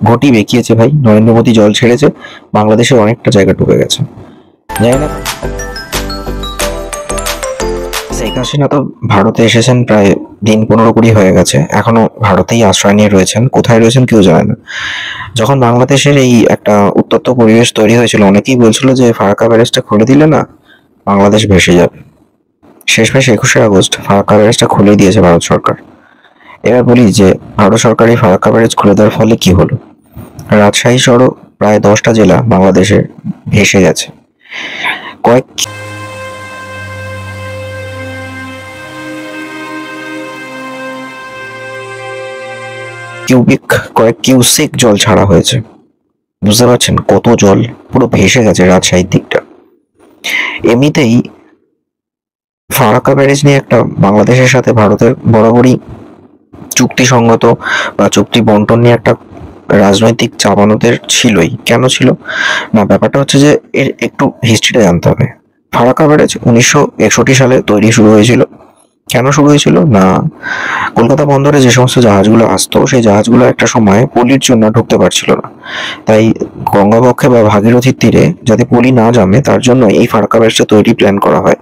ঘটি বেঁকিয়েছে ভাই, নরেন্দ্র মোদী জল ছেড়েছে, বাংলাদেশের অনেকটা জায়গা ডুবে গেছে। জানি না, শেখ হাসিনা তো ভারতে এসেছেন প্রায় দিন 15-20 হয়ে গেছে, এখনো ভারতেই আশ্রয় নিয়ে রয়েছেন। কোথায় রয়েছেন কেউ জানে না। যখন বাংলাদেশের এই একটা উত্তপ্ত পরিবেশ তৈরি হয়েছিল, অনেকেই বলছিল যে ফারাক্কা ব্যারেজটা খুলে দিলে না বাংলাদেশ ভেসে যাবে। শেষমেশ 21শে আগস্ট ফারাক্কা ব্যারেজটা খুলে দিয়েছে ভারত সরকার। এবার বলি যে ভারত সরকার এই ফারাক্কা ব্যারেজ খুলে দেওয়ার ফলে কি হলো। রাজশাহী সহ প্রায় 10টা জেলা বাংলাদেশে ভেসে গেছে। কয়েক কয়েক কিউসেক জল ছাড়া হয়েছে। বুঝতে পারছেন কত জল পুরো ভেসে গেছে রাজশাহীর দিকটা। এমনিতেই ফারাক্কা ব্যারেজ নিয়ে একটা বাংলাদেশের সাথে ভারতের বরাবরই চুক্তিসঙ্গত বা চুক্তি বন্টন নিয়ে একটা রাজনৈতিক চাপানোদের ছিলই। কেন ছিল না, ব্যাপারটা হচ্ছে যে এর একটু হিস্ট্রিটা জানতে হবে। ফারাক্কা ব্যারেজ 1961 সালে তৈরি শুরু হয়েছিল। কেন শুরু হয়েছিল না, কলকাতা বন্দরে যে সমস্ত জাহাজগুলো আসতো সেই জাহাজগুলো একটা সময় পলির জন্য ঢুকতে পারছিল না। তাই গঙ্গাবক্ষে বা ভাগীরথীর তীরে যাতে পলি না জমে তার জন্য এই ফারাক্কা ব্যারেজটা তৈরি প্ল্যান করা হয়।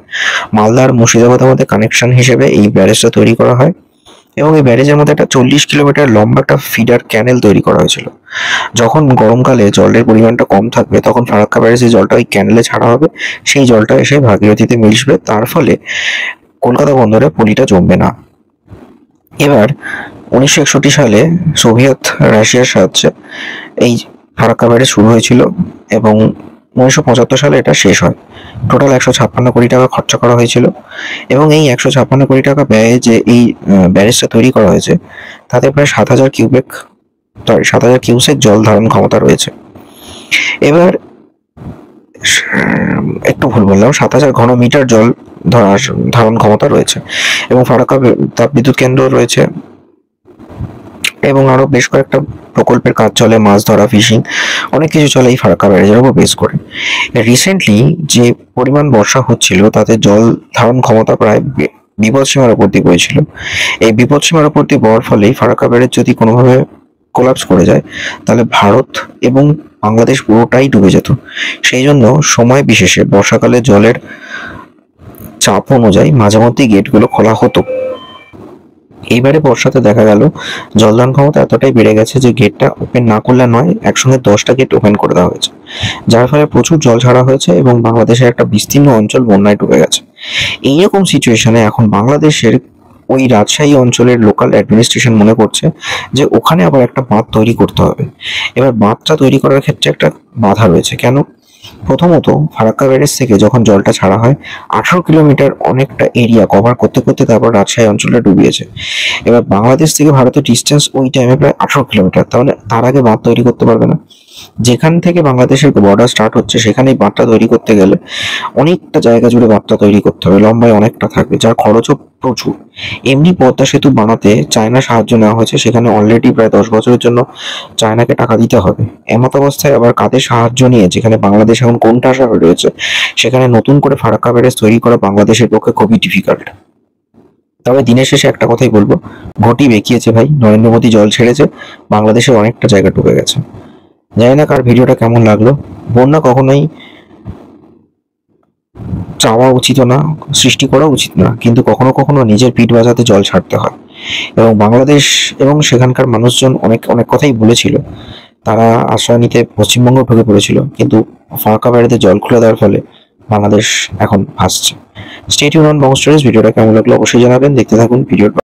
মালদা আর মুর্শিদাবাদের মধ্যে কানেকশন হিসেবে এই ব্যারেজটা তৈরি করা হয় এবং এই ব্যারেজের মধ্যে একটা 40 কিলোমিটার লম্বা একটা ফিডার ক্যানেল তৈরি করা হয়েছিল। যখন গরমকালে জলের পরিমাণটা কম থাকবে তখন ফারাক্কা ব্যারেজের জলটা ওই ক্যানেলে ছাড়া হবে, সেই জলটা এসে ভাগীরথীতে মিশবে, তার ফলে কলকাতা বন্দরে পলিটা জমবে না। এবার 1961 সালে সোভিয়েত রাশিয়ার সাহায্যে এই ফারাক্কা ব্যারেজ শুরু হয়েছিল এবং 1975 সালে এটা শেষ হয়। টোটাল 156 কোটি টাকা খরচা করা হয়েছিল এবং এই 156 কোটি টাকা ব্যয়ে যে এই ব্যারেজটা তৈরি করা হয়েছে তাতে প্রায় 7,000 কিউসেক জল ধারণ ক্ষমতা রয়েছে। এবার একটু ভুল বললাম, 7,000 ঘনমিটার জল ধারণ ক্ষমতা রয়েছে এবং ফারাক্কা তাপবিদ্যুৎ কেন্দ্র রয়েছে এবং আরো বেশ কয়েকটা প্রকল্পের কাজ চলে, মাছ ধরা, ফিশিং, অনেক কিছু চলে এই ফারাক্কা ব্যারেজের উপর বেস করে। রিসেন্টলি যে পরিমাণ বর্ষা হচ্ছিল তাতে জল ধারণ ক্ষমতা প্রায় বিপদসীমার উপর দিয়ে বইছিল। এই বিপদসীমার উপর দিয়ে বওয়ার ফলেই ফারাক্কা ব্যারেজ যদি কোনোভাবে কোলাপস করে যায় তাহলে ভারত এবং বাংলাদেশ পুরোটাই ডুবে যেত। সেই জন্য সময় বিশেষে বর্ষাকালে জলের চাপ অনুযায়ী মাঝে মধ্যেই গেটগুলো খোলা হতো। এইবারে বর্ষাতে দেখা গেল জলদান ক্ষমতা এতটাই বেড়ে গেছে যে গেটটা ওপেন না করলে নয়, একসঙ্গে 10টা গেট ওপেন করে দেওয়া হয়েছে, যার ফলে প্রচুর জল ছাড়া হয়েছে এবং বাংলাদেশের একটা বিস্তীর্ণ অঞ্চল বন্যায় ডুবে গেছে। এইরকম সিচুয়েশনে এখন বাংলাদেশের ওই রাজশাহী অঞ্চলের লোকাল অ্যাডমিনিস্ট্রেশন মনে করছে যে ওখানে আবার একটা বাঁধ তৈরি করতে হবে। এবার বাঁধটা তৈরি করার ক্ষেত্রে একটা বাধা রয়েছে। কেন? প্রথমত ফারাক্কা ব্যারেজ থেকে যখন জলটা ছাড়া হয় 18 কিলোমিটার অনেকটা এরিয়া কভার করতে করতে তারপর রাজশাহী অঞ্চলটা ডুবিয়েছে। এবার বাংলাদেশ থেকে ভারতের ডিস্টেন্স ওই টাইমে প্রায় 18 কিলোমিটার, তাহলে তার আগে বাঁধ তৈরি করতে পারবে না। যেখান থেকে বাংলাদেশের বর্ডার স্টার্ট হচ্ছে সেখানেই বাঁধটা তৈরি করতে গেলে অনেকটা জায়গা জুড়ে বাঁধটা তৈরি করতে হবে, লম্বায় অনেকটা থাকবে, যার খরচও প্রচুর। এমনি পদ্মা সেতু বানাতে চায়না সাহায্য নেওয়া হয়েছে, সেখানে অলরেডি প্রায় 10 বছরের জন্য চায়নাকে টাকা দিতে হবে। এমত অবস্থায় আবার কাদের সাহায্য নিয়ে, যেখানে বাংলাদেশ এখন কোনটা আশা রয়েছে, সেখানে নতুন করে ফারাক্কা ব্যারেজ তৈরি করা বাংলাদেশের পক্ষে খুবই ডিফিকাল্ট। তবে দিনের শেষে একটা কথাই বলবো, ঘটি বেঁকিয়েছে ভাই, নরেন্দ্র মোদী জল ছেড়েছে, বাংলাদেশের অনেকটা জায়গা ডুবে গেছে। জানি না কার ভিডিওটা কেমন লাগলো। বন্যা কখনোই চাওয়া উচিত না, সৃষ্টি করা উচিত না, কিন্তু কখনো কখনো নিজের পিঠ বাজাতে জল ছাড়তে হয়। এবং বাংলাদেশ এবং সেখানকার মানুষজন অনেক অনেক কথাই বলেছিল, তারা আশ্রয় নিতে পশ্চিমবঙ্গ ঢুকে পড়েছিল, কিন্তু ফারাক্কা ব্যারেজে জল খুলে দেওয়ার ফলে বাংলাদেশ এখন ভাসছে। Stay tune on Banga stories. ভিডিওটা কেমন লাগলো অবশ্যই জানাবেন, দেখতে থাকুন ভিডিওটা।